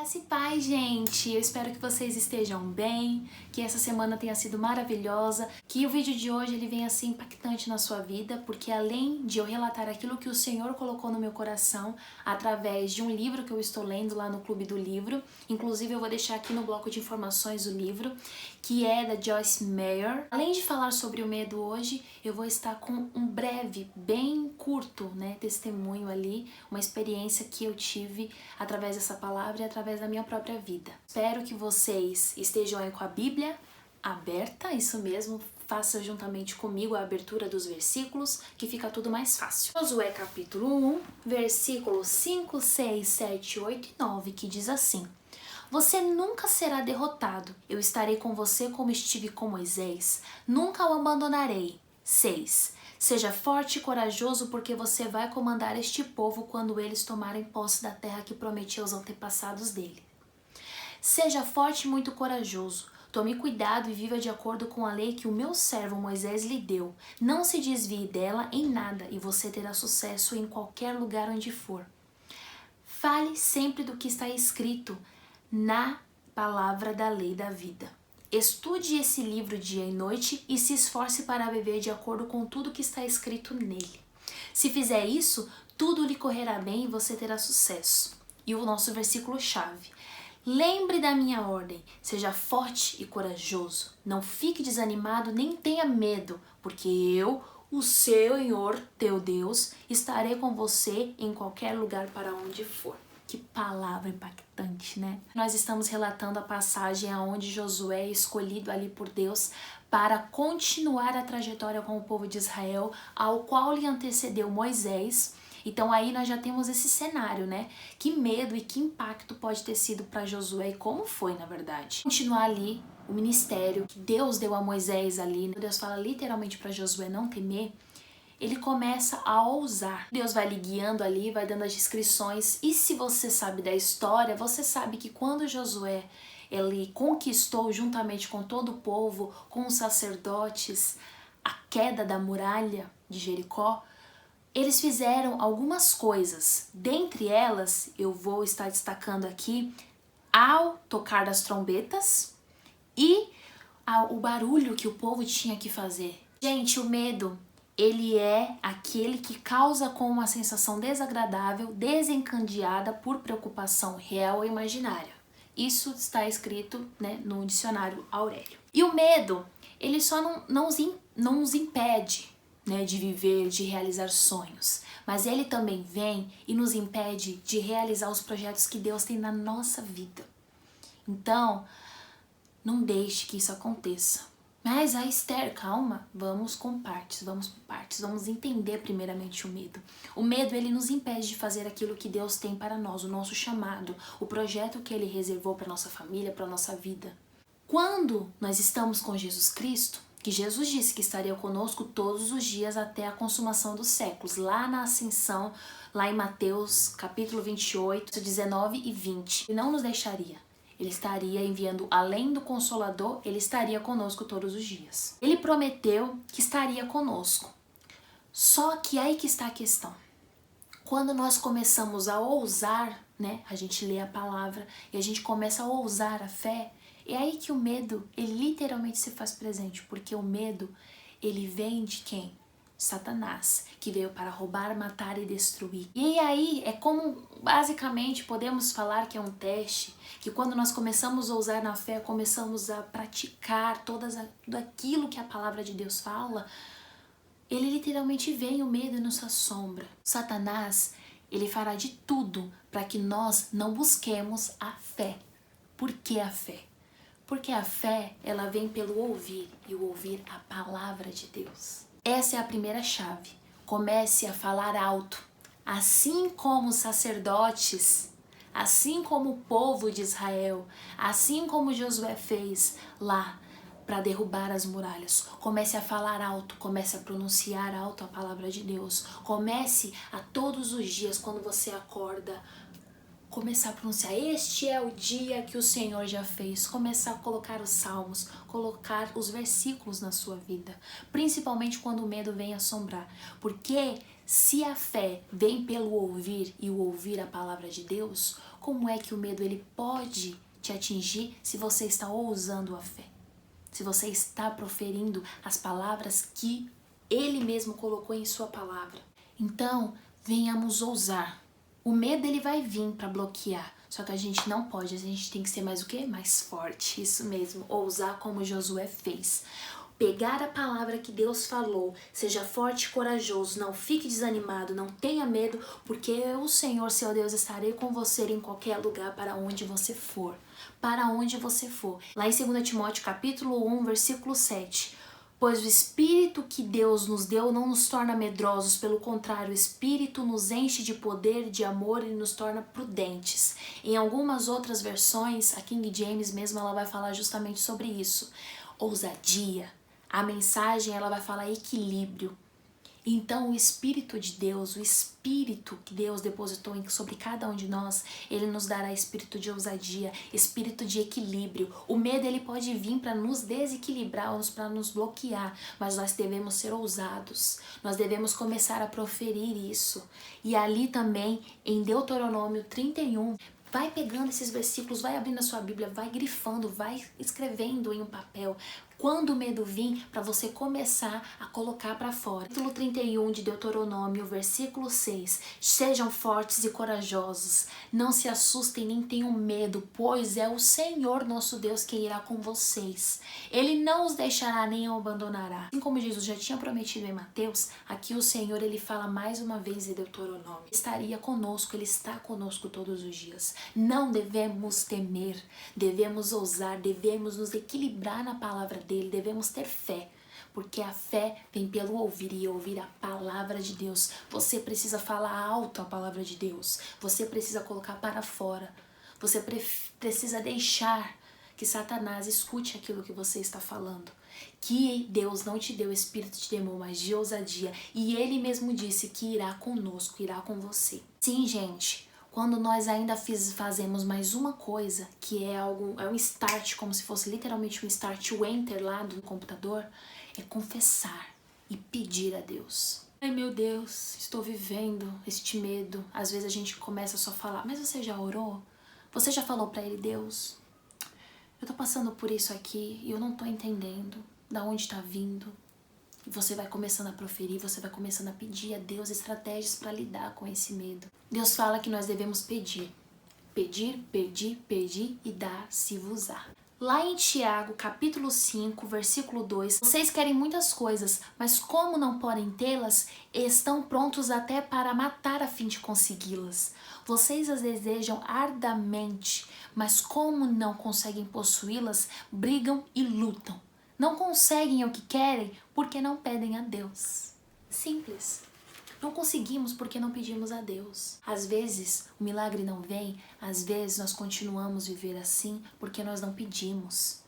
Graça e paz, gente! Eu espero que vocês estejam bem, que essa semana tenha sido maravilhosa, que o vídeo de hoje ele venha ser impactante na sua vida, porque além de eu relatar aquilo que o Senhor colocou no meu coração através de um livro que eu estou lendo lá no Clube do Livro, inclusive eu vou deixar aqui no bloco de informações o livro, que é da Joyce Meyer. Além de falar sobre o medo hoje, eu vou estar com um breve, bem curto, testemunho ali, uma experiência que eu tive através dessa palavra e através da minha própria vida. Espero que vocês estejam aí com a Bíblia aberta, isso mesmo, faça juntamente comigo a abertura dos versículos, que fica tudo mais fácil. Josué capítulo 1, versículos 5, 6, 7, 8 e 9, que diz assim: Você nunca será derrotado, eu estarei com você como estive com Moisés, nunca o abandonarei. 6. Seja forte e corajoso, porque você vai comandar este povo quando eles tomarem posse da terra que prometi aos antepassados dele. Seja forte e muito corajoso. Tome cuidado e viva de acordo com a lei que o meu servo Moisés lhe deu. Não se desvie dela em nada e você terá sucesso em qualquer lugar onde for. Fale sempre do que está escrito na palavra da lei da vida. Estude esse livro dia e noite e se esforce para viver de acordo com tudo que está escrito nele. Se fizer isso, tudo lhe correrá bem e você terá sucesso. E o nosso versículo-chave: Lembre da minha ordem, seja forte e corajoso. Não fique desanimado nem tenha medo, porque eu, o Senhor, teu Deus, estarei com você em qualquer lugar para onde for. Que palavra impactante, né? Nós estamos relatando a passagem onde Josué é escolhido ali por Deus para continuar a trajetória com o povo de Israel, ao qual lhe antecedeu Moisés. Então aí nós já temos esse cenário, né? Que medo e que impacto pode ter sido para Josué e como foi, na verdade. Continuar ali o ministério que Deus deu a Moisés ali. Deus fala literalmente para Josué não temer. Ele começa a ousar. Deus vai lhe guiando ali, vai dando as descrições. E se você sabe da história, você sabe que quando Josué ele conquistou juntamente com todo o povo, com os sacerdotes, a queda da muralha de Jericó, eles fizeram algumas coisas. Dentre elas, eu vou estar destacando aqui ao tocar das trombetas e o barulho que o povo tinha que fazer. Gente, o medo, ele é aquele que causa com uma sensação desagradável, desencadeada por preocupação real ou imaginária. Isso está escrito, no dicionário Aurélio. E o medo, ele só não nos impede, de viver, de realizar sonhos, mas ele também vem e nos impede de realizar os projetos que Deus tem na nossa vida. Então, não deixe que isso aconteça. Mas a Esther, calma, vamos por partes, vamos entender primeiramente o medo. O medo, ele nos impede de fazer aquilo que Deus tem para nós, o nosso chamado, o projeto que ele reservou para nossa família, para nossa vida. Quando nós estamos com Jesus Cristo, que Jesus disse que estaria conosco todos os dias até a consumação dos séculos, lá na ascensão, lá em Mateus capítulo 28, 19 e 20, ele não nos deixaria. Ele estaria enviando, além do Consolador, ele estaria conosco todos os dias. Ele prometeu que estaria conosco. Só que aí que está a questão. Quando nós começamos a ousar, a gente lê a palavra e a gente começa a ousar a fé, é aí que o medo, ele literalmente se faz presente, porque o medo, ele vem de quem? Satanás, que veio para roubar, matar e destruir. E aí é como, basicamente, podemos falar que é um teste, que quando nós começamos a ousar na fé, começamos a praticar tudo aquilo que a palavra de Deus fala, ele literalmente vem, o medo e nos assombra. Satanás, ele fará de tudo para que nós não busquemos a fé. Por que a fé? Porque a fé, ela vem pelo ouvir, e o ouvir a palavra de Deus. Essa é a primeira chave. Comece a falar alto. Assim como os sacerdotes, assim como o povo de Israel, assim como Josué fez lá para derrubar as muralhas. Comece a falar alto, comece a pronunciar alto a palavra de Deus. Comece a todos os dias, quando você acorda, começar a pronunciar: este é o dia que o Senhor já fez. Começar a colocar os salmos, colocar os versículos na sua vida, principalmente quando o medo vem assombrar, porque se a fé vem pelo ouvir e o ouvir a palavra de Deus, como é que o medo ele pode te atingir se você está ousando a fé. Se você está proferindo as palavras que ele mesmo colocou em sua palavra. Então, venhamos ousar. O medo ele vai vir para bloquear, só que a gente não pode, a gente tem que ser mais o quê? Mais forte, isso mesmo, ousar como Josué fez. Pegar a palavra que Deus falou, seja forte e corajoso, não fique desanimado, não tenha medo, porque eu, o Senhor, seu Deus, estarei com você em qualquer lugar para onde você for. Para onde você for. Lá em 2 Timóteo capítulo 1, versículo 7. Pois o Espírito que Deus nos deu não nos torna medrosos, pelo contrário, o Espírito nos enche de poder, de amor e nos torna prudentes. Em algumas outras versões, a King James mesmo, ela vai falar justamente sobre isso. Ousadia. A mensagem, ela vai falar equilíbrio. Então, o Espírito de Deus, o Espírito que Deus depositou sobre cada um de nós, ele nos dará espírito de ousadia, espírito de equilíbrio. O medo, ele pode vir para nos desequilibrar, para nos bloquear, mas nós devemos ser ousados. Nós devemos começar a proferir isso. E ali também, em Deuteronômio 31, vai pegando esses versículos, vai abrindo a sua Bíblia, vai grifando, vai escrevendo em um papel. Quando o medo vir, para você começar a colocar para fora. Capítulo 31 de Deuteronômio, versículo 6. Sejam fortes e corajosos, não se assustem nem tenham medo, pois é o Senhor nosso Deus que irá com vocês. Ele não os deixará nem o abandonará. Assim como Jesus já tinha prometido em Mateus, aqui o Senhor ele fala mais uma vez em Deuteronômio. Estaria conosco, ele está conosco todos os dias. Não devemos temer, devemos ousar, devemos nos equilibrar na palavra dele, devemos ter fé, porque a fé vem pelo ouvir e ouvir a palavra de Deus. Você precisa falar alto a palavra de Deus, você precisa colocar para fora, você precisa deixar que Satanás escute aquilo que você está falando. Que Deus não te deu espírito de temor, mas de ousadia, e ele mesmo disse que irá conosco, irá com você. Sim, gente. Quando nós ainda fazemos mais uma coisa, que é um start, como se fosse literalmente um start, o enter lá do computador, é confessar e pedir a Deus. Ai meu Deus, estou vivendo este medo. Às vezes a gente começa só a falar, mas você já orou? Você já falou pra ele, Deus, eu tô passando por isso aqui e eu não tô entendendo da onde tá vindo. E você vai começando a proferir, você vai começando a pedir a Deus estratégias para lidar com esse medo. Deus fala que nós devemos pedir. Pedir, pedir, pedir e dar-se-vos-á. Lá em Tiago, capítulo 5, versículo 2, vocês querem muitas coisas, mas como não podem tê-las, estão prontos até para matar a fim de consegui-las. Vocês as desejam arduamente, mas como não conseguem possuí-las, brigam e lutam. Não conseguem o que querem porque não pedem a Deus. Simples. Não conseguimos porque não pedimos a Deus. Às vezes o milagre não vem, às vezes nós continuamos a viver assim porque nós não pedimos.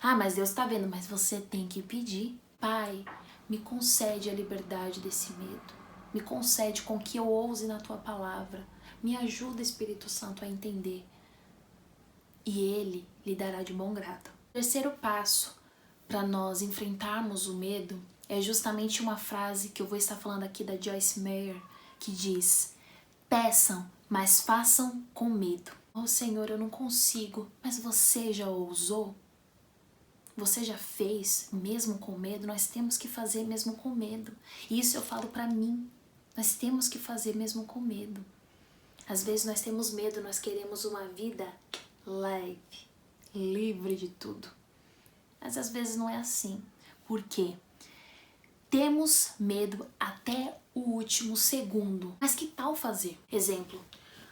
Ah, mas Deus está vendo, mas você tem que pedir. Pai, me concede a liberdade desse medo. Me concede com que eu ouse na tua palavra. Me ajuda, Espírito Santo, a entender. E Ele lhe dará de bom grado. Terceiro passo para nós enfrentarmos o medo é justamente uma frase que eu vou estar falando aqui da Joyce Meyer, que diz: peçam, mas façam com medo. Oh Senhor, eu não consigo, mas você já ousou? Você já fez mesmo com medo? Nós temos que fazer mesmo com medo. E isso eu falo para mim. Nós temos que fazer mesmo com medo. Às vezes nós temos medo, nós queremos uma vida leve, livre de tudo. Mas às vezes não é assim. Por quê? Temos medo até o último segundo. Mas que tal fazer? Exemplo.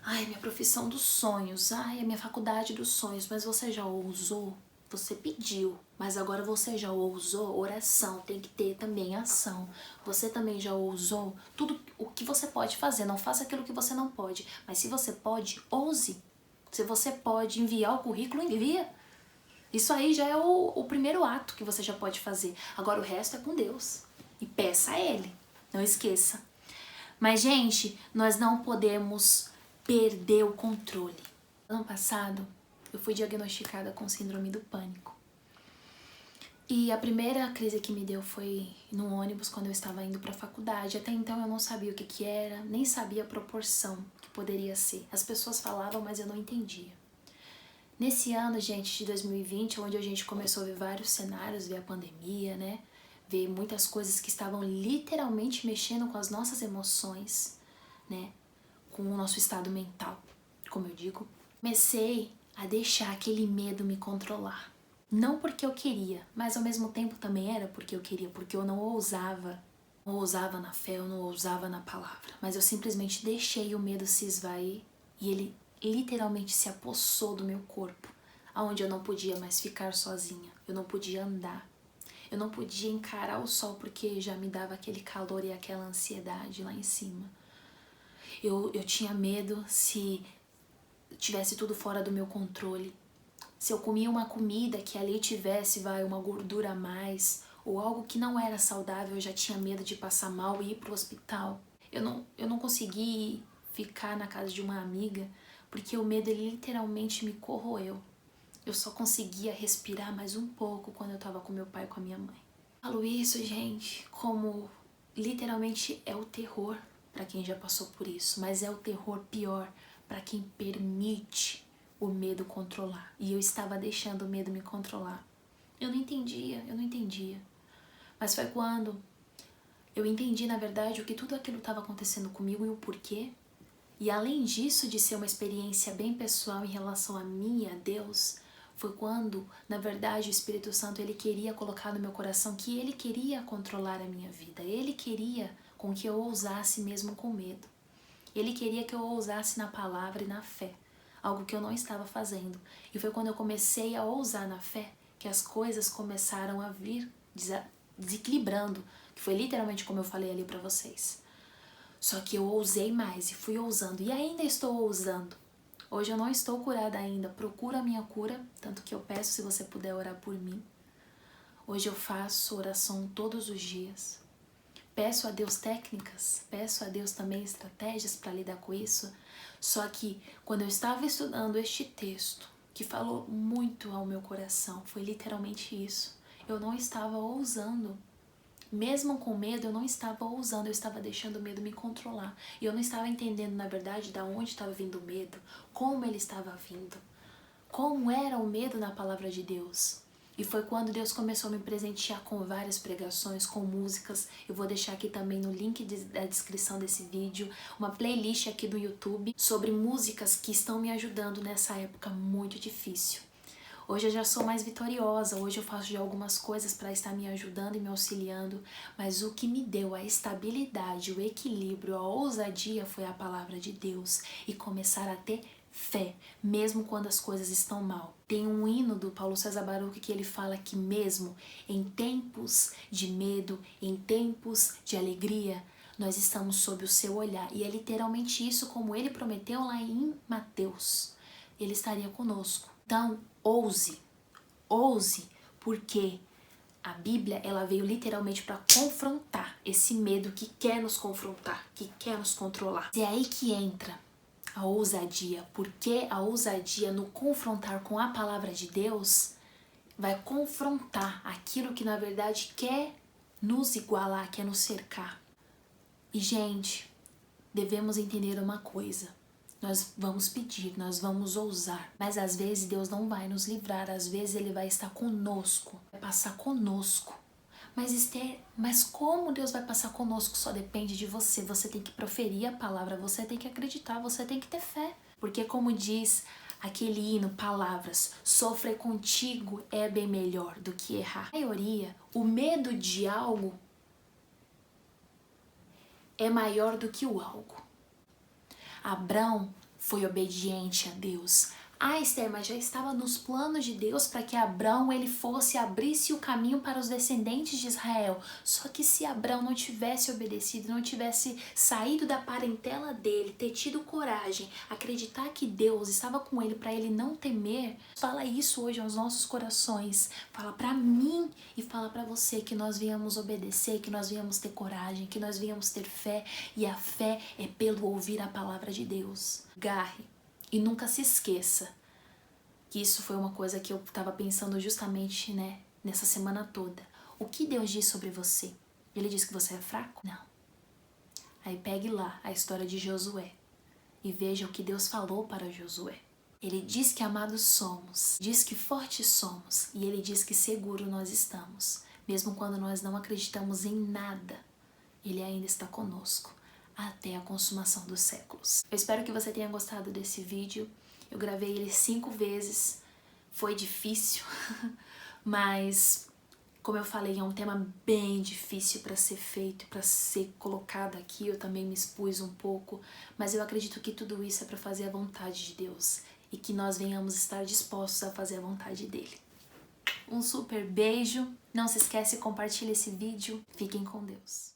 Ai, minha profissão dos sonhos. Ai, a minha faculdade dos sonhos. Mas você já ousou? Você pediu. Mas agora você já ousou? Oração. Tem que ter também ação. Você também já ousou? Tudo o que você pode fazer. Não faça aquilo que você não pode. Mas se você pode, ouse. Se você pode enviar o currículo, envia. Isso aí já é o primeiro ato que você já pode fazer. Agora o resto é com Deus. E peça a Ele. Não esqueça. Mas, gente, nós não podemos perder o controle. Ano passado, eu fui diagnosticada com síndrome do pânico. E a primeira crise que me deu foi no ônibus, quando eu estava indo para a faculdade. Até então eu não sabia o que era, nem sabia a proporção que poderia ser. As pessoas falavam, mas eu não entendia. Nesse ano, gente, de 2020, onde a gente começou a ver vários cenários, ver a pandemia, né? Ver muitas coisas que estavam literalmente mexendo com as nossas emoções, né? Com o nosso estado mental, como eu digo. Comecei a deixar aquele medo me controlar. Não porque eu queria, mas ao mesmo tempo também era porque eu queria, porque eu não ousava. Não ousava na fé, eu não ousava na palavra. Mas eu simplesmente deixei o medo se esvair e ele literalmente se apossou do meu corpo, aonde eu não podia mais ficar sozinha, eu não podia andar, eu não podia encarar o sol porque já me dava aquele calor e aquela ansiedade lá em cima. Eu tinha medo se tivesse tudo fora do meu controle. Se eu comia uma comida que ali tivesse, uma gordura a mais, ou algo que não era saudável, eu já tinha medo de passar mal e ir pro hospital. Eu não consegui ficar na casa de uma amiga, porque o medo ele literalmente me corroeu. Eu só conseguia respirar mais um pouco quando eu tava com meu pai e com a minha mãe. Falo isso, gente, como literalmente é o terror para quem já passou por isso, mas é o terror pior para quem permite o medo controlar. E eu estava deixando o medo me controlar. Eu não entendia. Mas foi quando eu entendi, na verdade, o que tudo aquilo estava acontecendo comigo e o porquê. E além disso, de ser uma experiência bem pessoal em relação a mim e a Deus, foi quando, na verdade, o Espírito Santo ele queria colocar no meu coração que ele queria controlar a minha vida. Ele queria com que eu ousasse mesmo com medo. Ele queria que eu ousasse na palavra e na fé, algo que eu não estava fazendo. E foi quando eu comecei a ousar na fé que as coisas começaram a vir desequilibrando, que foi literalmente como eu falei ali para vocês. Só que eu ousei mais e fui ousando e ainda estou ousando. Hoje eu não estou curada ainda, procuro a minha cura, tanto que eu peço se você puder orar por mim. Hoje eu faço oração todos os dias. Peço a Deus técnicas, peço a Deus também estratégias para lidar com isso. Só que quando eu estava estudando este texto, que falou muito ao meu coração, foi literalmente isso. Eu não estava ousando. Mesmo com medo, eu não estava ousando, eu estava deixando o medo me controlar. E eu não estava entendendo, na verdade, de onde estava vindo o medo, como ele estava vindo, como era o medo na palavra de Deus. E foi quando Deus começou a me presentear com várias pregações, com músicas. Eu vou deixar aqui também no link da descrição desse vídeo, uma playlist aqui do YouTube sobre músicas que estão me ajudando nessa época muito difícil. Hoje eu já sou mais vitoriosa, hoje eu faço de algumas coisas para estar me ajudando e me auxiliando, mas o que me deu a estabilidade, o equilíbrio, a ousadia foi a palavra de Deus e começar a ter fé, mesmo quando as coisas estão mal. Tem um hino do Paulo César Baruch que ele fala que mesmo em tempos de medo, em tempos de alegria, nós estamos sob o seu olhar. E é literalmente isso como ele prometeu lá em Mateus. Ele estaria conosco. Então, ouse, porque a Bíblia ela veio literalmente para confrontar esse medo que quer nos confrontar, que quer nos controlar. É aí que entra a ousadia, porque a ousadia no confrontar com a palavra de Deus vai confrontar aquilo que na verdade quer nos igualar, quer nos cercar. E gente, devemos entender uma coisa. Nós vamos pedir, nós vamos ousar, mas às vezes Deus não vai nos livrar, às vezes Ele vai estar conosco, vai passar conosco. Mas Esther, mas como Deus vai passar conosco? Só depende de você, você tem que proferir a palavra, você tem que acreditar, você tem que ter fé. Porque como diz aquele hino, palavras, sofrer contigo é bem melhor do que errar. A maioria, o medo de algo é maior do que o algo. Abrão foi obediente a Deus. Ah, Esther, mas já estava nos planos de Deus para que Abrão ele fosse abrisse o caminho para os descendentes de Israel. Só que se Abrão não tivesse obedecido, não tivesse saído da parentela dele, ter tido coragem, acreditar que Deus estava com ele para ele não temer, fala isso hoje aos nossos corações. Fala para mim e fala para você que nós viemos obedecer, que nós viemos ter coragem, que nós viemos ter fé. E a fé é pelo ouvir a palavra de Deus. Garre. E nunca se esqueça que isso foi uma coisa que eu estava pensando justamente, nessa semana toda, o que Deus diz sobre você? Ele diz que você é fraco? Não. Aí pegue lá a história de Josué e veja o que Deus falou para Josué. Ele diz que amados somos, diz que fortes somos e ele diz que seguro nós estamos. Mesmo quando nós não acreditamos em nada, ele ainda está conosco até a consumação dos séculos. Eu espero que você tenha gostado desse vídeo. Eu gravei ele 5 vezes, foi difícil, mas como eu falei, é um tema bem difícil para ser feito, para ser colocado aqui. Eu também me expus um pouco, mas eu acredito que tudo isso é para fazer a vontade de Deus e que nós venhamos estar dispostos a fazer a vontade dele. Um super beijo, não se esquece, compartilha esse vídeo, fiquem com Deus.